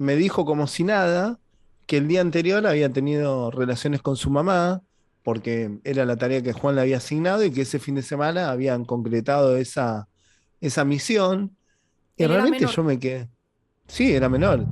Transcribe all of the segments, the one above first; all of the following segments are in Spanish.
me dijo como si nada que el día anterior había tenido relaciones con su mamá, porque era la tarea que Juan le había asignado y que ese fin de semana habían concretado esa misión. Y Él era realmente menor. yo me quedé, sí, era menor.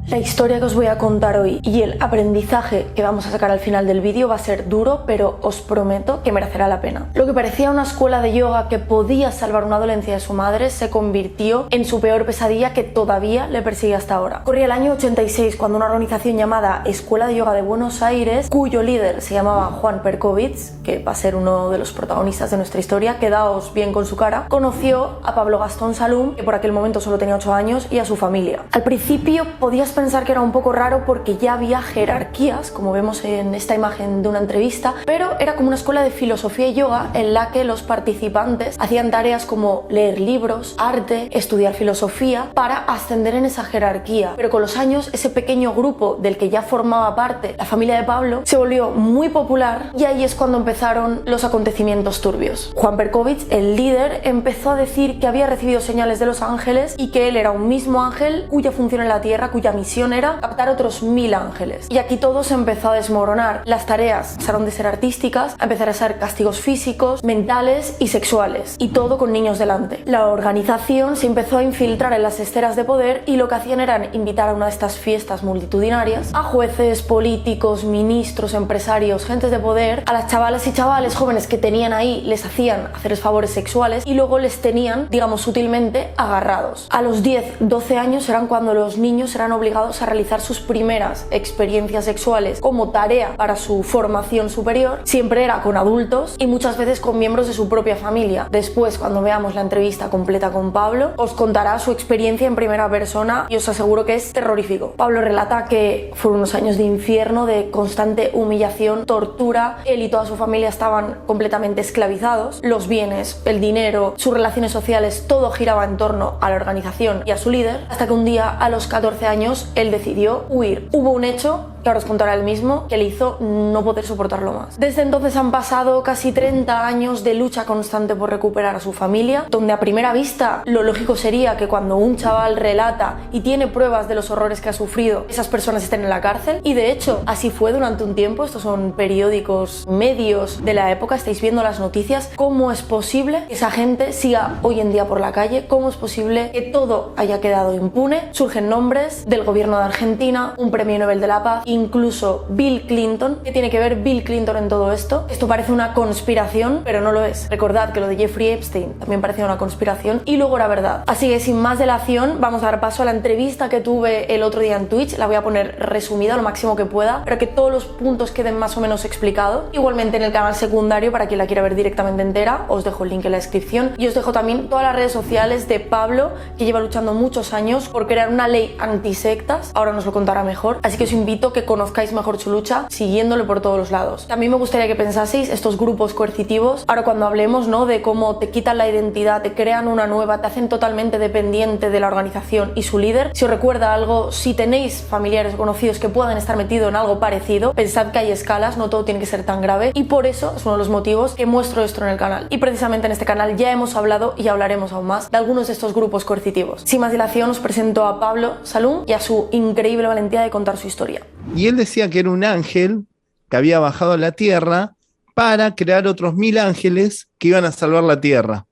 La historia que os voy a contar hoy y el aprendizaje que vamos a sacar al final del vídeo va a ser duro, pero os prometo que merecerá la pena. Lo que parecía una escuela de yoga que podía salvar una dolencia de su madre se convirtió en su peor pesadilla, que todavía le persigue hasta ahora. Corría el año 86 cuando una organización llamada Escuela de Yoga de Buenos Aires, cuyo líder se llamaba Juan Perkovich, que va a ser uno de los protagonistas de nuestra historia, quedaos bien con su cara, conoció a Pablo Gastón Salum, que por aquel momento solo tenía 8 años, y a su familia. Al principio podías pensar que era un poco raro porque ya había jerarquías, como vemos en esta imagen de una entrevista, pero era como una escuela de filosofía y yoga en la que los participantes hacían tareas como leer libros, arte, estudiar filosofía para ascender en esa jerarquía. Pero con los años ese pequeño grupo del que ya formaba parte la familia de Pablo se volvió muy popular y ahí es cuando empezaron los acontecimientos turbios. Juan Perkovich, el líder, empezó a decir que había recibido señales de los ángeles y que él era un mismo ángel cuya función en la tierra, cuya misión era captar otros 1000 ángeles. Y aquí todo se empezó a desmoronar. Las tareas pasaron de ser artísticas a empezar a ser castigos físicos, mentales y sexuales. Y todo con niños delante. La organización se empezó a infiltrar en las esferas de poder y lo que hacían era invitar a una de estas fiestas multitudinarias a jueces, políticos, ministros, empresarios, gentes de poder, a las chavalas y chavales jóvenes que tenían ahí, les hacían hacerles favores sexuales y luego les tenían, digamos sutilmente, agarrados. A los 10, 12 años eran cuando los niños eran obligados a realizar sus primeras experiencias sexuales como tarea para su formación superior. Siempre era con adultos y muchas veces con miembros de su propia familia. Después, cuando veamos la entrevista completa con Pablo, os contará su experiencia en primera persona y os aseguro que es terrorífico. Pablo relata que fueron unos años de infierno, de constante humillación, tortura. Él y toda su familia estaban completamente esclavizados. Los bienes, el dinero, sus relaciones sociales, todo giraba en torno a la organización y a su líder, hasta que un día, a los 14 años, él decidió huir. Hubo un hecho que ahora os contará él mismo, que le hizo no poder soportarlo más. Desde entonces han pasado casi 30 años de lucha constante por recuperar a su familia, donde a primera vista lo lógico sería que cuando un chaval relata y tiene pruebas de los horrores que ha sufrido, esas personas estén en la cárcel, y de hecho así fue durante un tiempo. Estos son periódicos, medios de la época, estáis viendo las noticias. ¿Cómo es posible que esa gente siga hoy en día por la calle? ¿Cómo es posible que todo haya quedado impune? Surgen nombres del gobierno de Argentina, un premio Nobel de la Paz, incluso Bill Clinton. ¿Qué tiene que ver Bill Clinton en todo esto? Esto parece una conspiración, pero no lo es. Recordad que lo de Jeffrey Epstein también parecía una conspiración y luego era verdad. Así que sin más dilación, vamos a dar paso a la entrevista que tuve el otro día en Twitch. La voy a poner resumida lo máximo que pueda, para que todos los puntos queden más o menos explicados. Igualmente en el canal secundario, para quien la quiera ver directamente entera, os dejo el link en la descripción y os dejo también todas las redes sociales de Pablo, que lleva luchando muchos años por crear una ley antisectas. Ahora nos lo contará mejor, así que os invito a que conozcáis mejor su lucha siguiéndolo por todos los lados. También me gustaría que pensaseis estos grupos coercitivos, ahora cuando hablemos, ¿no?, de cómo te quitan la identidad, te crean una nueva, te hacen totalmente dependiente de la organización y su líder. Si os recuerda algo, si tenéis familiares o conocidos que puedan estar metidos en algo parecido, pensad que hay escalas, no todo tiene que ser tan grave, y por eso es uno de los motivos que muestro esto en el canal. Y precisamente en este canal ya hemos hablado y hablaremos aún más de algunos de estos grupos coercitivos. Sin más dilación, os presento a Pablo Salum y a su increíble valentía de contar su historia. Y él decía que era un ángel que había bajado a la tierra para crear otros 1000 ángeles que iban a salvar la tierra.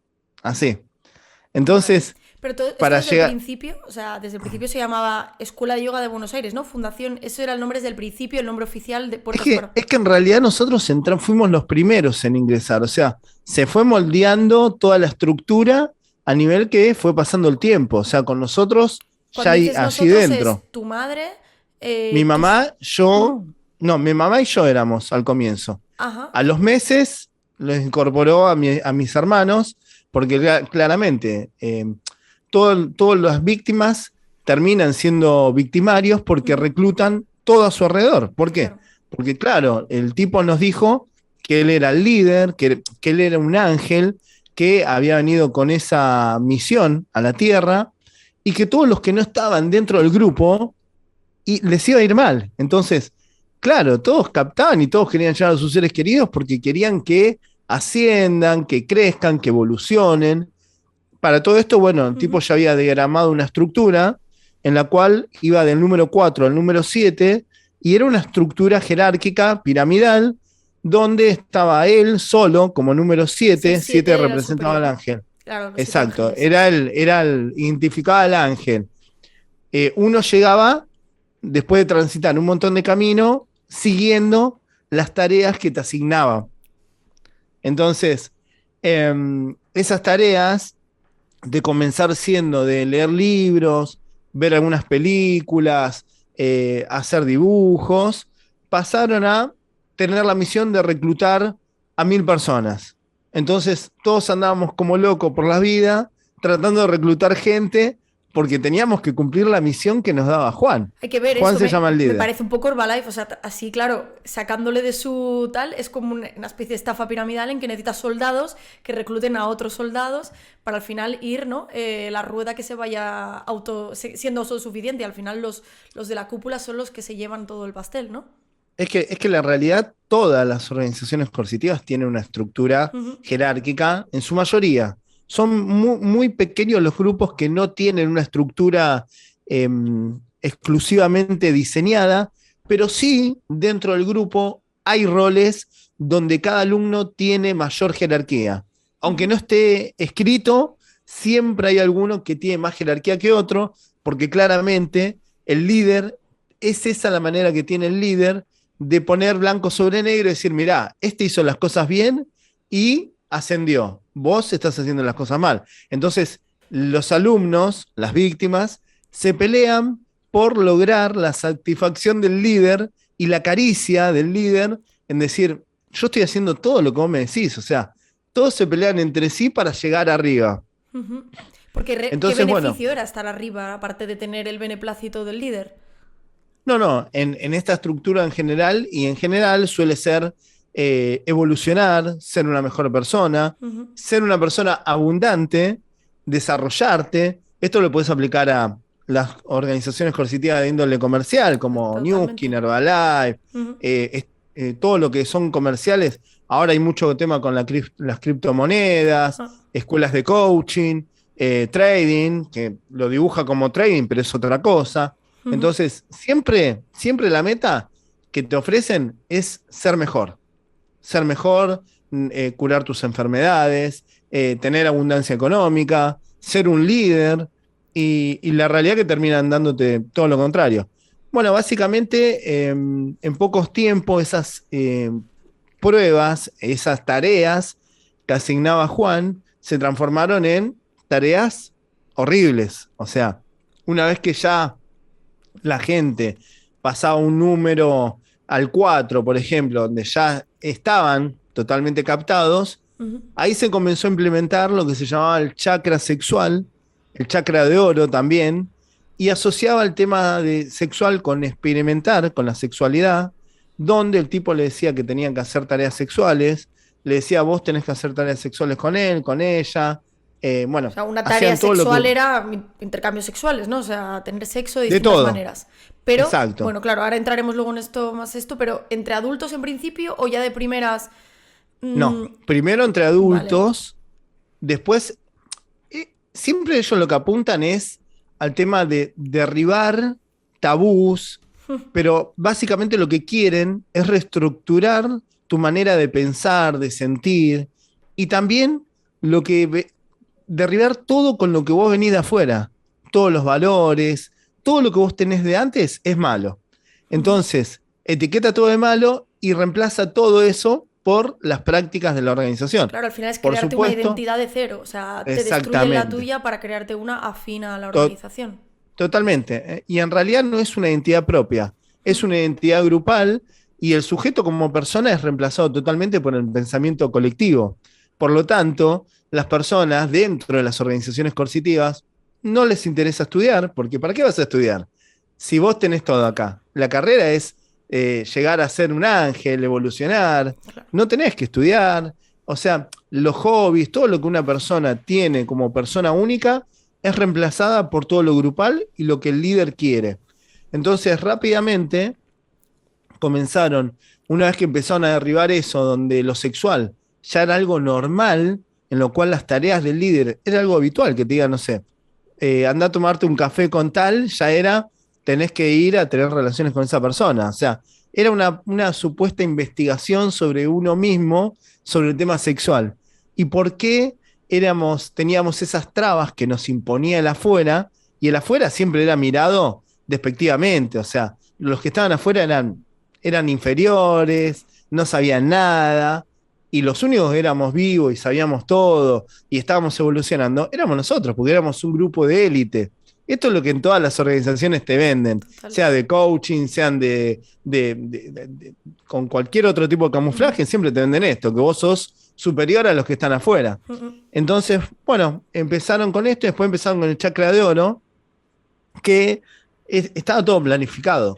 Así. Entonces, Pero todo esto para desde el llegar... principio, o sea, desde el principio se llamaba Escuela de Yoga de Buenos Aires, ¿no? Fundación, eso era el nombre desde el principio, el nombre oficial de Es Puertas que, para... es que en realidad nosotros fuimos los primeros en ingresar. O sea, se fue moldeando toda la estructura a nivel que fue pasando el tiempo. O sea, con nosotros ya Cuando hay dices allí nosotros dentro. es tu madre, Mi tus... mamá, yo... No, mi mamá y yo éramos al comienzo. Ajá, A los meses los incorporó a mis hermanos, porque claramente todas las víctimas terminan siendo victimarios porque reclutan todo a su alrededor. ¿Por qué? claro. Porque claro, el tipo nos dijo que él era el líder, que él era un ángel, que había venido con esa misión a la Tierra y que todos los que no estaban dentro del grupo les iba a ir mal. Entonces, claro, todos captaban y todos querían llevar a sus seres queridos porque querían que asciendan, que crezcan, que evolucionen. Para todo esto, bueno, el tipo ya había diagramado una estructura en la cual iba del número 4 al número 7, y era una estructura jerárquica piramidal, donde estaba él solo como número 7, 7 representaba al ángel. Claro, exacto, identificaba al ángel. Uno llegaba, después de transitar un montón de camino, siguiendo las tareas que te asignaba. Entonces, esas tareas de comenzar siendo de leer libros, ver algunas películas, hacer dibujos, pasaron a tener la misión de reclutar a 1000 personas. Entonces todos andábamos como locos por la vida tratando de reclutar gente porque teníamos que cumplir la misión que nos daba Juan. Hay que ver Juan eso, se llama el líder. Me parece un poco Herbalife, o sea, así claro, sacándole de su tal, es como una especie de estafa piramidal en que necesitas soldados que recluten a otros soldados para al final ir, ¿no? La rueda que se vaya siendo autosuficiente, y al final los de la cúpula son los que se llevan todo el pastel, ¿no? Es que la realidad, todas las organizaciones coercitivas tienen una estructura jerárquica, en su mayoría. Son muy pequeños los grupos que no tienen una estructura exclusivamente diseñada, pero sí, dentro del grupo hay roles donde cada alumno tiene mayor jerarquía. Aunque no esté escrito, siempre hay alguno que tiene más jerarquía que otro, porque claramente el líder, es esa la manera que tiene el líder de poner blanco sobre negro y decir, mirá, este hizo las cosas bien y ascendió. Vos estás haciendo las cosas mal. Entonces, los alumnos, las víctimas, se pelean por lograr la satisfacción del líder y la caricia del líder en decir, yo estoy haciendo todo lo que vos me decís. O sea, todos se pelean entre sí para llegar arriba. Porque entonces, ¿qué beneficio era estar arriba, aparte de tener el beneplácito del líder? No, en esta estructura en general, y en general suele ser evolucionar, ser una mejor persona, ser una persona abundante, desarrollarte. Esto lo puedes aplicar a las organizaciones coercitivas de índole comercial, como Newskin, Herbalife, todo lo que son comerciales. Ahora hay mucho tema con las criptomonedas, escuelas de coaching, trading, que lo dibuja como trading, pero es otra cosa. Entonces, siempre la meta que te ofrecen es ser mejor, curar tus enfermedades, tener abundancia económica, ser un líder, y la realidad que terminan dándote todo lo contrario. Bueno, básicamente, en pocos tiempos, esas pruebas, esas tareas que asignaba Juan, se transformaron en tareas horribles. O sea, una vez que ya la gente pasaba un número al 4, por ejemplo, donde ya estaban totalmente captados, ahí se comenzó a implementar lo que se llamaba el chakra sexual, el chakra de oro también, y asociaba el tema de sexual con experimentar, con la sexualidad, donde el tipo le decía que tenían que hacer tareas sexuales, le decía, vos tenés que hacer tareas sexuales con él, con ella. Bueno, o sea, una tarea sexual era intercambios sexuales, ¿no? O sea, tener sexo de distintas maneras. Pero, exacto. Bueno, claro, ahora entraremos luego en esto, pero ¿entre adultos en principio o ya de primeras? No, primero entre adultos, después, siempre ellos lo que apuntan es al tema de derribar tabús, pero básicamente lo que quieren es reestructurar tu manera de pensar, de sentir, y también derribar todo con lo que vos venís de afuera, todos los valores, todo lo que vos tenés de antes es malo. Entonces, etiqueta todo de malo y reemplaza todo eso por las prácticas de la organización. Claro, al final es crearte una identidad de cero, o sea, te destruyen la tuya para crearte una afina a la organización. Totalmente, y en realidad no es una identidad propia, es una identidad grupal, y el sujeto como persona es reemplazado totalmente por el pensamiento colectivo. Por lo tanto, las personas dentro de las organizaciones coercitivas no les interesa estudiar, porque ¿para qué vas a estudiar? Si vos tenés todo acá. La carrera es llegar a ser un ángel, evolucionar, no tenés que estudiar. O sea, los hobbies, todo lo que una persona tiene como persona única es reemplazada por todo lo grupal y lo que el líder quiere. Entonces, rápidamente comenzaron, una vez que empezaron a derribar eso, donde lo sexual ya era algo normal, en lo cual las tareas del líder era algo habitual, que te diga, no sé, anda a tomarte un café con tal, ya era, tenés que ir a tener relaciones con esa persona. O sea, era una supuesta investigación sobre uno mismo, sobre el tema sexual. ¿Y por qué teníamos esas trabas que nos imponía el afuera? Y el afuera siempre era mirado despectivamente. O sea, los que estaban afuera eran inferiores, no sabían nada. Y los únicos que éramos vivos y sabíamos todo y estábamos evolucionando, éramos nosotros, porque éramos un grupo de élite. Esto es lo que en todas las organizaciones te venden, Total. sea de coaching, sean con cualquier otro tipo de camuflaje, siempre te venden esto, que vos sos superior a los que están afuera. Entonces, bueno, empezaron con esto y después empezaron con el chakra de oro, que estaba todo planificado.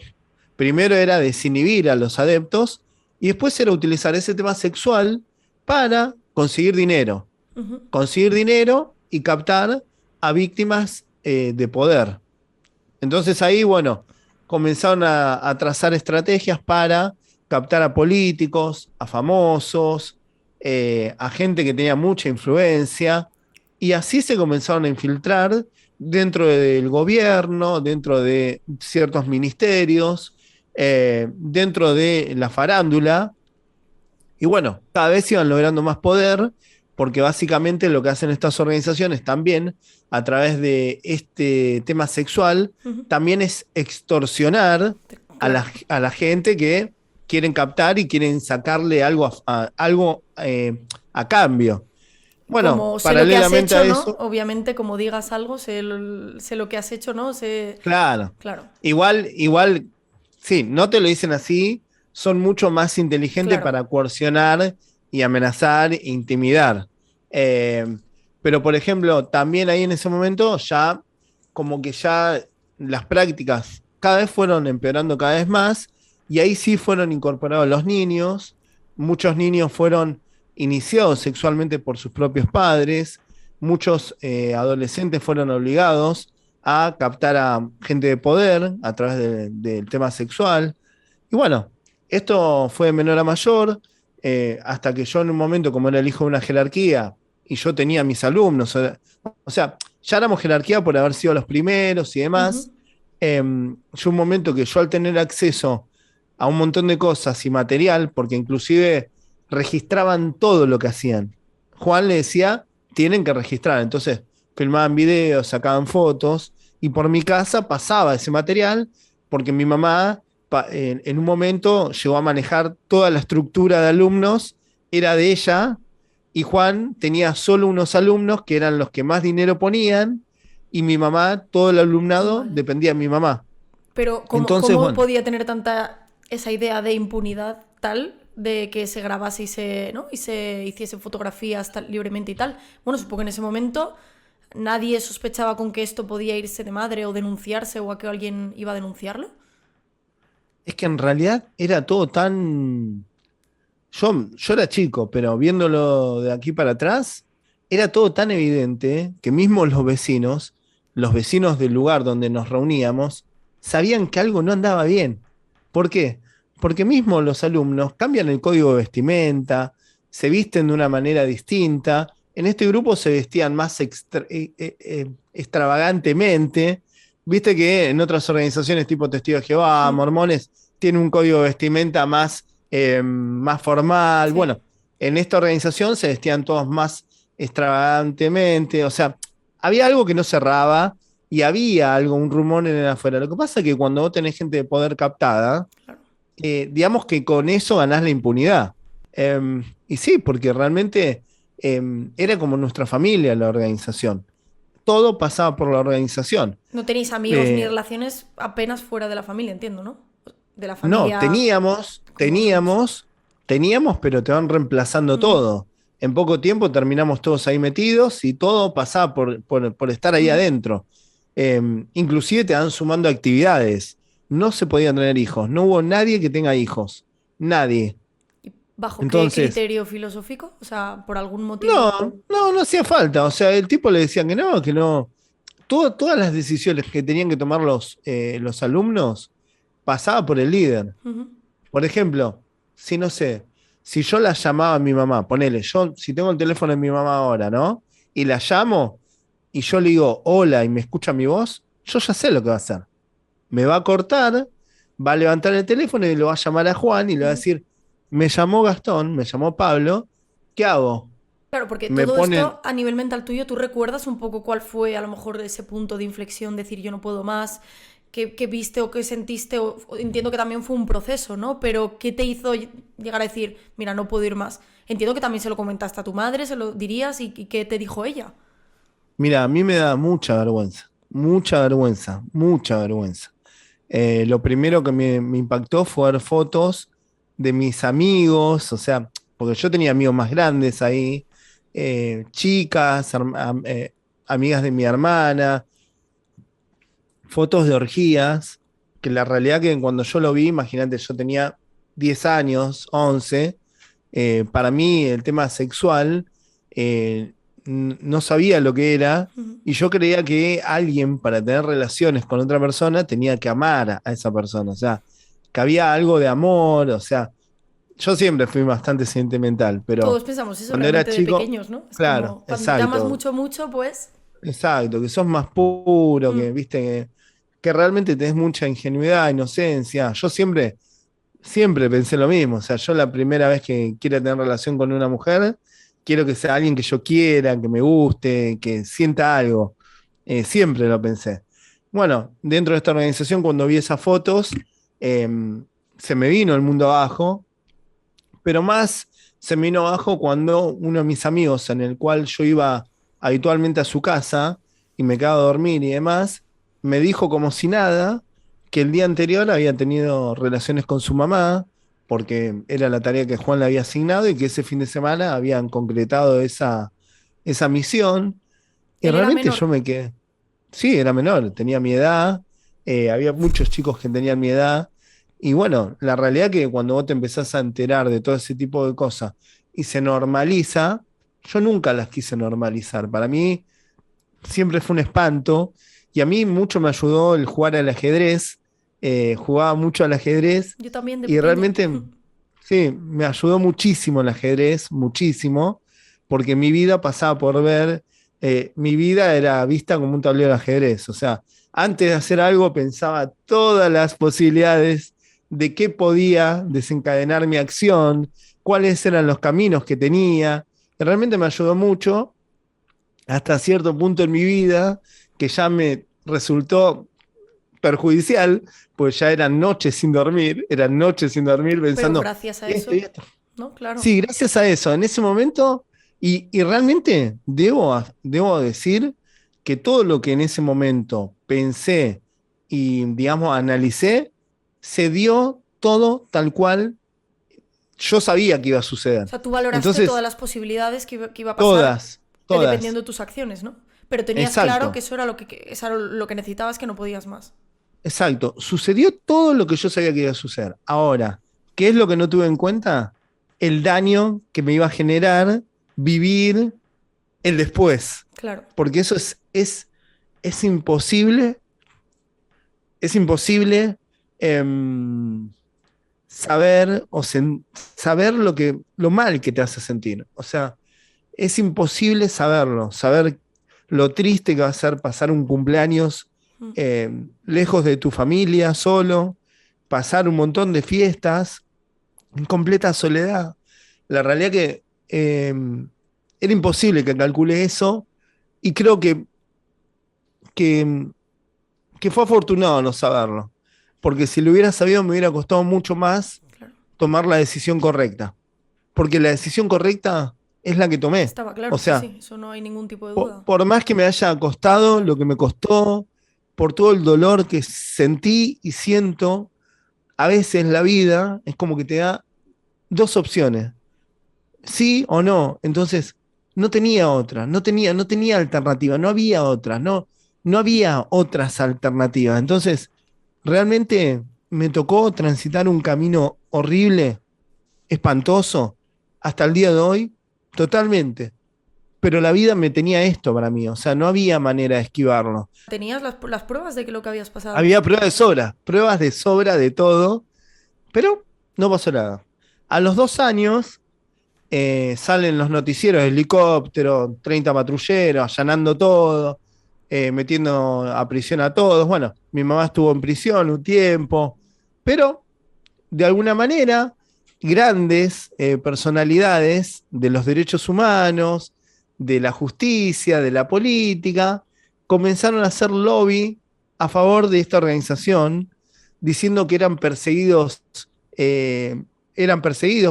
Primero era desinhibir a los adeptos y después era utilizar ese tema sexual para conseguir dinero. Conseguir dinero y captar a víctimas de poder. Entonces ahí, bueno, comenzaron a trazar estrategias para captar a políticos, a famosos, a gente que tenía mucha influencia, y así se comenzaron a infiltrar dentro del gobierno, dentro de ciertos ministerios, dentro de la farándula, y bueno, cada vez iban logrando más poder, porque básicamente lo que hacen estas organizaciones también, a través de este tema sexual, también es extorsionar a la gente que quieren captar y quieren sacarle algo a cambio. Bueno, Como sé lo que has paralelamente hecho, a ¿no? eso, Obviamente, como digas algo, sé lo que has hecho, ¿no? claro. Claro, Igual, sí, no te lo dicen así, son mucho más inteligentes claro. para coercionar y amenazar e intimidar. Eh, pero, por ejemplo, también ahí en ese momento ya, como que ya las prácticas cada vez fueron empeorando cada vez más, y ahí sí fueron incorporados los niños. Muchos niños fueron iniciados sexualmente por sus propios padres, muchos adolescentes fueron obligados a captar a gente de poder a través del tema sexual. Y bueno, esto fue de menor a mayor, hasta que yo en un momento, como era el hijo de una jerarquía, y yo tenía mis alumnos, o sea, ya éramos jerarquía por haber sido los primeros y demás. Yo un momento que yo al tener acceso a un montón de cosas y material, porque inclusive registraban todo lo que hacían. Juan le decía, tienen que registrar. Entonces, filmaban videos, sacaban fotos, y por mi casa pasaba ese material, porque mi mamá en un momento llegó a manejar toda la estructura de alumnos, era de ella, y Juan tenía solo unos alumnos que eran los que más dinero ponían, y mi mamá, todo el alumnado Vale. dependía de mi mamá. Pero Entonces, ¿cómo bueno, podía tener esa idea de impunidad tal de que se grabase ¿no? y se hiciese fotografías libremente y tal? Bueno, supongo que en ese momento nadie sospechaba con que esto podía irse de madre o denunciarse o a que alguien iba a denunciarlo. es que en realidad era todo tan... Yo era chico, pero viéndolo de aquí para atrás, era todo tan evidente que mismo los vecinos del lugar donde nos reuníamos, sabían que algo no andaba bien. ¿Por qué? Porque mismo los alumnos cambian el código de vestimenta, se visten de una manera distinta. En este grupo se vestían más extravagantemente. Viste que en otras organizaciones tipo Testigos de Jehová, Mormones, tienen un código de vestimenta más formal. Sí. Bueno, en esta organización se vestían todos más extravagantemente. O sea, había algo que no cerraba y había algo, un rumor en el afuera. Lo que pasa es que cuando vos tenés gente de poder captada, Claro. digamos que con eso ganás la impunidad. Y sí, porque realmente era como nuestra familia la organización. Todo pasaba por la organización. No tenéis amigos ni relaciones apenas fuera de la familia, entiendo, ¿no? De la No, familia. teníamos, pero te van reemplazando todo. En poco tiempo terminamos todos ahí metidos y todo pasaba por estar ahí adentro. Inclusive te van sumando actividades. No se podían tener hijos, no hubo nadie que tenga hijos. Nadie. ¿Bajo Entonces, qué criterio filosófico? O sea, por algún motivo. no hacía falta. O sea, el tipo le decía que no, que no. Todas las decisiones que tenían que tomar los alumnos pasaba por el líder. Por ejemplo, si no sé, si yo la llamaba a mi mamá, ponele, yo si tengo el teléfono de mi mamá ahora, ¿no? Y la llamo, y yo le digo hola y me escucha mi voz, yo ya sé lo que va a hacer. Me va a cortar, va a levantar el teléfono y lo va a llamar a Juan y le va a Ujú. decir, me llamó Gastón, me llamó Pablo, ¿qué hago? Claro, porque Me todo ponen, esto a nivel mental tuyo, ¿tú recuerdas un poco cuál fue a lo mejor ese punto de inflexión, decir yo no puedo más? ¿Qué viste o qué sentiste? O entiendo que también fue un proceso, ¿no? Pero ¿qué te hizo llegar a decir, mira, no puedo ir más? Entiendo que también se lo comentaste a tu madre, se lo dirías y qué te dijo ella. mira, a mí me da mucha vergüenza, mucha vergüenza, mucha vergüenza. Lo primero que me impactó fue ver fotos de mis amigos, o sea, porque yo tenía amigos más grandes ahí, chicas, amigas de mi hermana, fotos de orgías, que la realidad que cuando yo lo vi, imagínate, yo tenía 10 años, 11, para mí el tema sexual no sabía lo que era Ujú. y yo creía que alguien para tener relaciones con otra persona tenía que amar a esa persona, o sea, que había algo de amor, o sea, yo siempre fui bastante sentimental, pero Todos pensamos eso cuando era realmente de chico, pequeños, ¿no? Es claro, como cuando te amas exacto, mucho, mucho, pues... exacto, que sos más puro, que mm, viste que realmente tenés mucha ingenuidad, inocencia. Yo siempre pensé lo mismo. O sea, yo la primera vez que quiera tener relación con una mujer, quiero que sea alguien que yo quiera, que me guste, que sienta algo. Siempre lo pensé. Bueno, dentro de esta organización, cuando vi esas fotos, eh, se me vino el mundo abajo, pero más se me vino abajo cuando uno de mis amigos, en el cual yo iba habitualmente a su casa y me quedaba a dormir y demás, me dijo como si nada que el día anterior había tenido relaciones con su mamá, porque era la tarea que Juan le había asignado y que ese fin de semana habían concretado esa misión. Y Él era realmente yo menor. me quedé, sí, era menor, tenía mi edad, había muchos chicos que tenían mi edad, y bueno, la realidad que cuando vos te empezás a enterar de todo ese tipo de cosas y se normaliza, yo nunca las quise normalizar, para mí siempre fue un espanto, y a mí mucho me ayudó el jugar al ajedrez, jugaba mucho al ajedrez, Yo también de y pequeña. realmente, sí, me ayudó muchísimo el ajedrez, muchísimo, porque mi vida pasaba por ver, mi vida era vista como un tablero de ajedrez. O sea, antes de hacer algo pensaba todas las posibilidades de qué podía desencadenar mi acción, cuáles eran los caminos que tenía. Y realmente me ayudó mucho hasta cierto punto en mi vida que ya me resultó perjudicial, pues ya eran noches sin dormir Pero pensando gracias a esto y eso, esto. ¿no? Claro. Sí, gracias a eso, en ese momento, y realmente debo decir que todo lo que en ese momento pensé y, digamos, analicé, se dio todo tal cual yo sabía que iba a O suceder. sea, tú valoraste todas Entonces, las posibilidades que iba a pasar todas, todas, dependiendo de tus acciones, ¿no? Pero tenías claro que exacto, eso era eso era lo que necesitabas, que no podías más. exacto. Sucedió todo lo que yo sabía que iba a suceder. Ahora, ¿qué es lo que no tuve en cuenta? El daño que me iba a generar vivir el después. Claro. Porque eso es imposible, es imposible em, saber saber lo mal que te hace sentir. O sea, es imposible saberlo, saber lo triste que va a ser pasar un cumpleaños Mm. lejos de tu familia, solo, pasar un montón de fiestas en completa soledad. La realidad que era imposible que calcule eso y creo que, que fue afortunado no saberlo, porque si lo hubiera sabido me hubiera costado mucho más Claro. tomar la decisión correcta, porque la decisión correcta es la que tomé. Estaba O claro, sí, sea, sí, eso no hay ningún tipo de duda. por más que me haya costado lo que me costó, por todo el dolor que sentí y siento, a veces la vida es como que te da dos opciones, sí o no. Entonces, no tenía otra, no tenía alternativa, no había otra, no había otras alternativas. Entonces, realmente me tocó transitar un camino horrible, espantoso, hasta el día de hoy, totalmente. Pero la vida me tenía esto para mí, o sea, no había manera de esquivarlo. ¿Tenías las pruebas de que lo que habías pasado? Había pruebas de sobra de todo, pero no pasó nada. A los 2 años salen los noticieros, helicóptero, 30 patrulleros, allanando todo. metiendo a prisión a todos. Bueno, mi mamá estuvo en prisión un tiempo, pero de alguna manera, grandes personalidades de los derechos humanos, de la justicia, de la política, comenzaron a hacer lobby a favor de esta organización, diciendo que eran perseguidos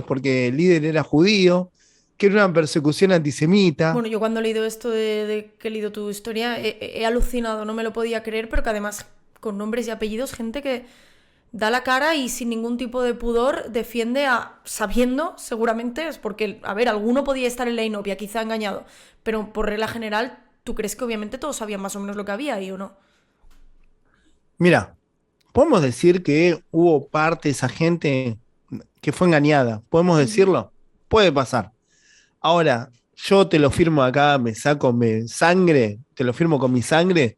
porque el líder era judío, que era una persecución antisemita. Bueno, yo cuando he leído esto de que he leído tu historia, he alucinado, no me lo podía creer, pero que además con nombres y apellidos, gente que da la cara y sin ningún tipo de pudor defiende sabiendo, seguramente, es porque, a ver, alguno podía estar en la inopia, quizá engañado, pero por regla general, ¿tú crees que obviamente todos sabían más o menos lo que había ahí o no? Mira, podemos decir que hubo parte de esa gente que fue engañada, ¿podemos decirlo? Puede pasar. Ahora, yo te lo firmo acá, me saco sangre, te lo firmo con mi sangre,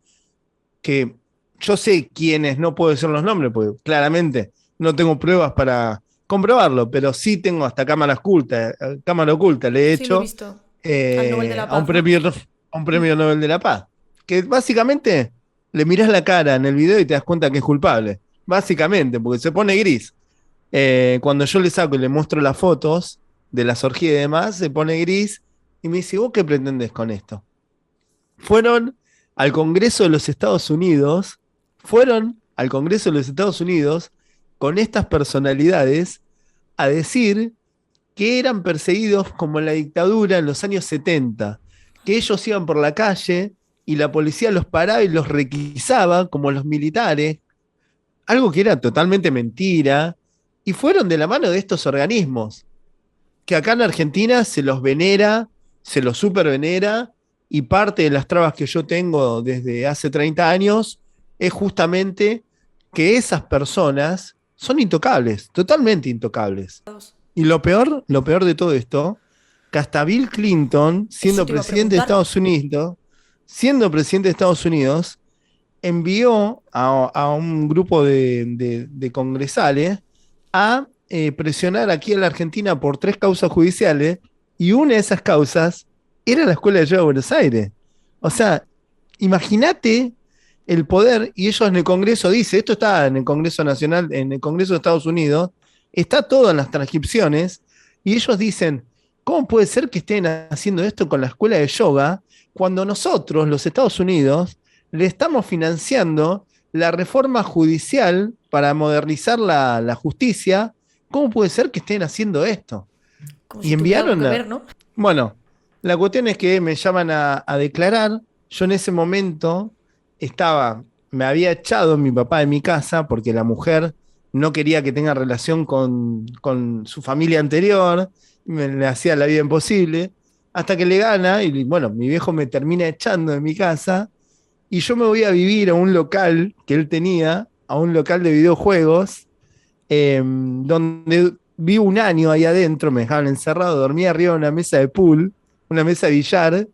que yo sé quiénes, no puedo decir los nombres, porque claramente no tengo pruebas para comprobarlo, pero sí tengo hasta cámara oculta, le he Sí, lo he hecho visto. Al Nobel de la a un Paz, ¿no? premio Nobel de la Paz, que básicamente le mirás la cara en el video y te das cuenta que es culpable, básicamente, porque se pone gris. Cuando yo le saco y le muestro las fotos de las orgías y demás, se pone gris y me dice, ¿vos qué pretendés con esto? Fueron al Congreso de los Estados Unidos, con estas personalidades a decir que eran perseguidos como en la dictadura en los años 70, que ellos iban por la calle y la policía los paraba y los requisaba como los militares, algo que era totalmente mentira, y fueron de la mano de estos organismos, que acá en Argentina se los venera, se los supervenera, y parte de las trabas que yo tengo desde hace 30 años es justamente que esas personas son intocables, totalmente intocables. Y lo peor de todo esto, que hasta Bill Clinton, Eso te iba a preguntar. Siendo presidente de Estados Unidos, envió a un grupo de congresales a presionar aquí en la Argentina por 3 causas judiciales, y una de esas causas era la Escuela de Yoga de Buenos Aires. O sea, imagínate el poder, y ellos en el Congreso dice, esto está en el Congreso Nacional, en el Congreso de Estados Unidos, está todo en las transcripciones, y ellos dicen, ¿cómo puede ser que estén haciendo esto con la Escuela de Yoga cuando nosotros, los Estados Unidos, le estamos financiando la reforma judicial para modernizar la justicia? ¿Cómo puede ser que estén haciendo esto? Como Y si tuviera algo enviaron que ver, ¿no? Bueno, la cuestión es que me llaman a declarar. Yo en ese momento me había echado mi papá de mi casa porque la mujer no quería que tenga relación con su familia anterior, le hacía la vida imposible, hasta que le gana y bueno, mi viejo me termina echando de mi casa y yo me voy a vivir a un local que él tenía, a un local de videojuegos, donde vi un año ahí adentro, me dejaban encerrado, dormía arriba de una mesa de pool, una mesa de billar,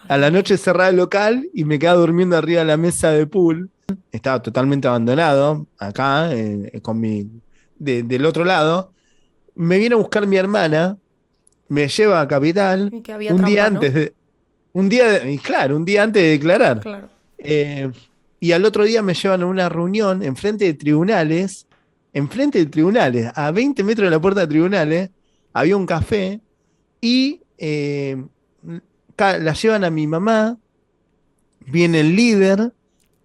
a la noche cerraba el local y me quedaba durmiendo arriba de la mesa de pool. Estaba totalmente abandonado, acá, del otro lado. Me viene a buscar mi hermana, me lleva a Capital, Y que había un día trampa, ¿no? antes de, y claro, un día antes de declarar. Claro. Eh, y al otro día me llevan a una reunión enfrente de tribunales, a 20 metros de la puerta de tribunales, había un café y la llevan a mi mamá, viene el líder,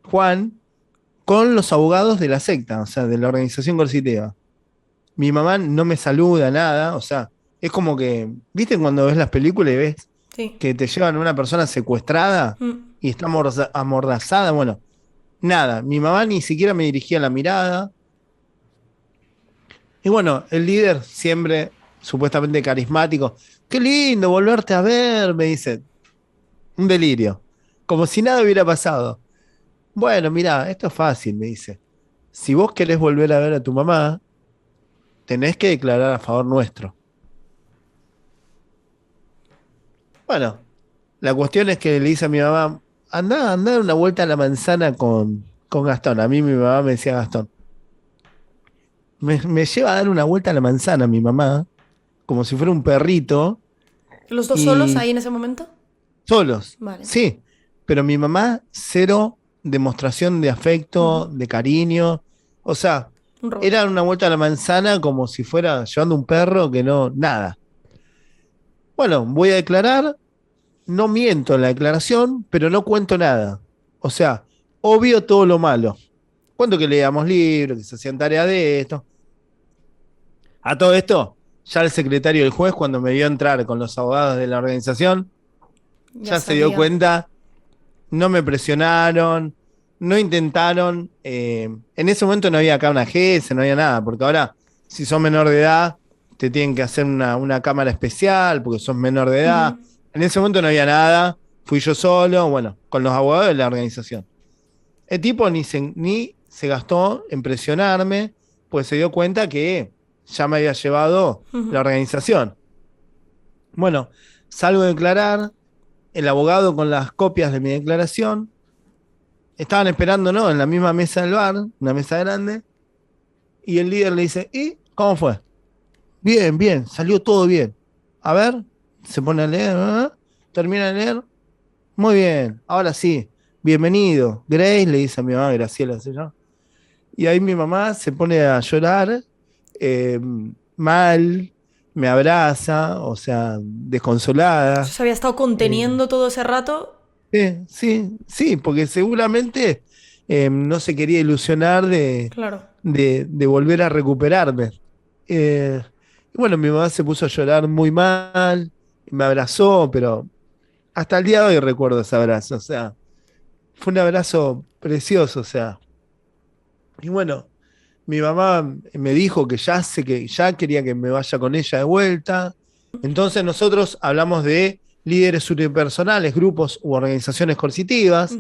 Juan, con los abogados de la secta, o sea, de la organización coercitiva. Mi mamá no me saluda, nada, o sea, es como que, ¿viste cuando ves las películas y ves Sí. que te llevan a una persona secuestrada y está amordazada? Bueno, nada, mi mamá ni siquiera me dirigía la mirada. Y bueno, el líder siempre supuestamente carismático, qué lindo volverte a ver, me dice, un delirio, como si nada hubiera pasado. Bueno, mirá, esto es fácil, me dice. Si vos querés volver a ver a tu mamá, tenés que declarar a favor nuestro. Bueno, la cuestión es que le dice a mi mamá, andá a dar una vuelta a la manzana con Gastón. A mí mi mamá me decía Gastón. Me lleva a dar una vuelta a la manzana mi mamá, como si fuera un perrito, ¿Los dos solos y ahí en ese momento? solos, Vale. sí. pero mi mamá, cero demostración de afecto, de cariño. O sea, Un robot. era una vuelta a la manzana como si fuera llevando un perro que no, nada. Bueno, voy a declarar, no miento en la declaración, pero no cuento nada. O sea, obvio todo lo malo. Cuento que leíamos libros, que se hacían tarea de esto. A todo esto, ya el secretario del juez, cuando me vio entrar con los abogados de la organización, ya se dio sabía. cuenta, no me presionaron, no intentaron. En ese momento no había acá una GS, no había nada, porque ahora, si sos menor de edad, te tienen que hacer una cámara especial, porque sos menor de edad. En ese momento no había nada, fui yo solo, bueno, con los abogados de la organización. El tipo ni se gastó en presionarme, pues se dio cuenta que ya me había llevado la organización. Bueno, salgo a declarar, el abogado con las copias de mi declaración, estaban esperando, ¿no?, en la misma mesa del bar, una mesa grande, y el líder le dice, ¿y cómo fue? Bien, bien, salió todo bien. A ver, se pone a leer, ¿no? Termina de leer, muy bien, ahora sí, bienvenido. Grace, le dice a mi mamá, Graciela se llama. Y ahí mi mamá se pone a llorar, mal, me abraza, o sea, desconsolada. Se había estado conteniendo todo ese rato. Sí, porque seguramente no se quería ilusionar Claro. de volver a recuperarme. Y bueno, mi mamá se puso a llorar muy mal, me abrazó, pero hasta el día de hoy recuerdo ese abrazo, o sea, fue un abrazo precioso, o sea. Y bueno, mi mamá me dijo que ya quería que me vaya con ella de vuelta. Entonces nosotros hablamos de líderes unipersonales, grupos u organizaciones coercitivas.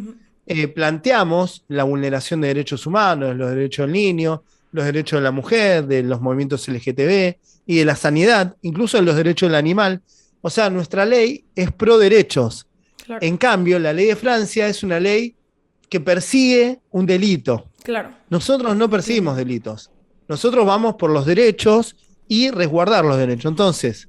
Planteamos la vulneración de derechos humanos, los derechos del niño, los derechos de la mujer, de los movimientos LGTB y de la sanidad, incluso de los derechos del animal. O sea, nuestra ley es pro derechos. Claro. En cambio, la ley de Francia es una ley que persigue un delito. Claro. Nosotros no perseguimos delitos. Nosotros vamos por los derechos y resguardar los derechos. Entonces,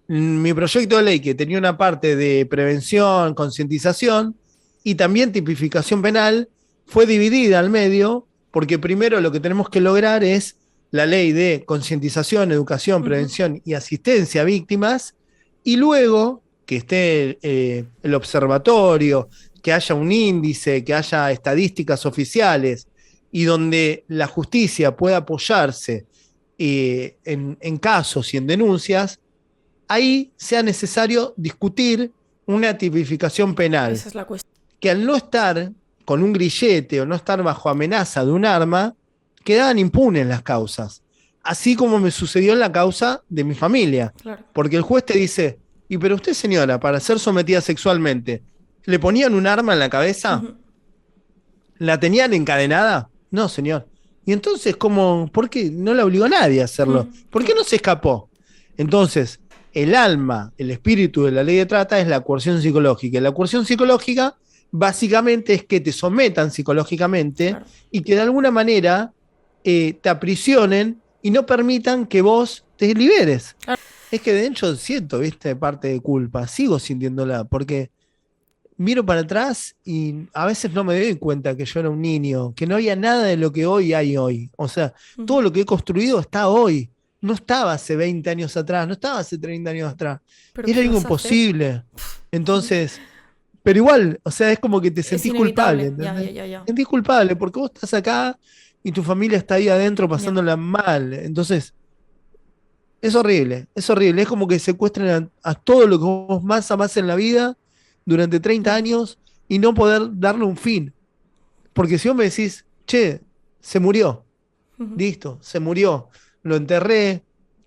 mi proyecto de ley, que tenía una parte de prevención, concientización y también tipificación penal, fue dividida al medio, porque primero lo que tenemos que lograr es la ley de concientización, educación, prevención y asistencia a víctimas, y luego que esté el observatorio, que haya un índice, que haya estadísticas oficiales y donde la justicia pueda apoyarse en casos y en denuncias, ahí sea necesario discutir una tipificación penal. Esa es la cuestión. Que al no estar con un grillete o no estar bajo amenaza de un arma, quedaban impunes las causas. Así como me sucedió en la causa de mi familia. Claro. Porque el juez te dice, y pero usted, señora, para ser sometida sexualmente, ¿le ponían un arma en la cabeza? ¿La tenían encadenada? No, señor. Y entonces, ¿cómo? ¿Por qué? No la obligó a nadie a hacerlo. ¿Por qué no se escapó? Entonces, el alma, el espíritu de la ley de trata es la coerción psicológica. Y la coerción psicológica básicamente es que te sometan psicológicamente, claro, y que de alguna manera te aprisionen y no permitan que vos te liberes. Claro. Es que de hecho siento, viste, parte de culpa, sigo sintiéndola, porque miro para atrás y a veces no me doy cuenta que yo era un niño, que no había nada de lo que hoy hay hoy. O sea, todo lo que he construido está hoy. No estaba hace 20 años atrás, no estaba hace 30 años atrás. Pero era algo imposible. Entonces, pero igual, o sea, es como que te sentís culpable. Ya. Sentís culpable porque vos estás acá y tu familia está ahí adentro pasándola mal. Entonces, es horrible, es horrible. Es como que secuestren a todo lo que vos más amás en la vida durante 30 años y no poder darle un fin. Porque si vos me decís, che, se murió, listo, se murió, lo enterré,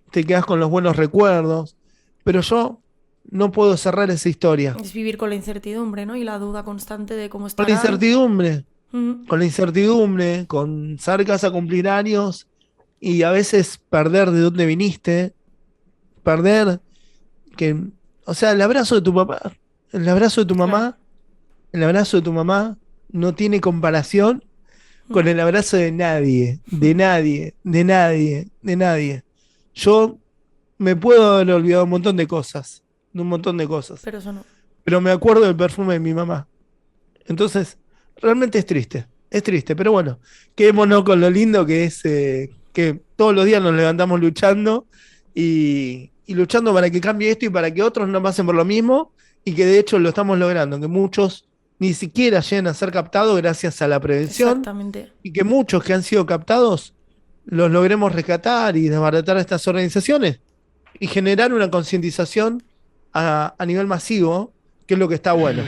te quedás con los buenos recuerdos, pero yo no puedo cerrar esa historia. Es vivir con la incertidumbre, ¿no? Y la duda constante de cómo estará. Con la incertidumbre, con saber que vas a cumplir años y a veces perder de dónde viniste, perder que, o sea, el abrazo de tu papá, el abrazo de tu mamá, claro, el abrazo de tu mamá no tiene comparación con el abrazo de nadie, de nadie, de nadie, de nadie. Yo me puedo haber olvidado un montón de cosas, pero eso no. pero me acuerdo del perfume de mi mamá. Entonces, realmente es triste, pero bueno, quedémonos con lo lindo que es que todos los días nos levantamos luchando y luchando para que cambie esto y para que otros no pasen por lo mismo y que de hecho lo estamos logrando, que muchos ni siquiera lleguen a ser captados gracias a la prevención Exactamente. y que muchos que han sido captados los logremos rescatar y desbaratar a estas organizaciones y generar una concientización a nivel masivo, que es lo que está bueno.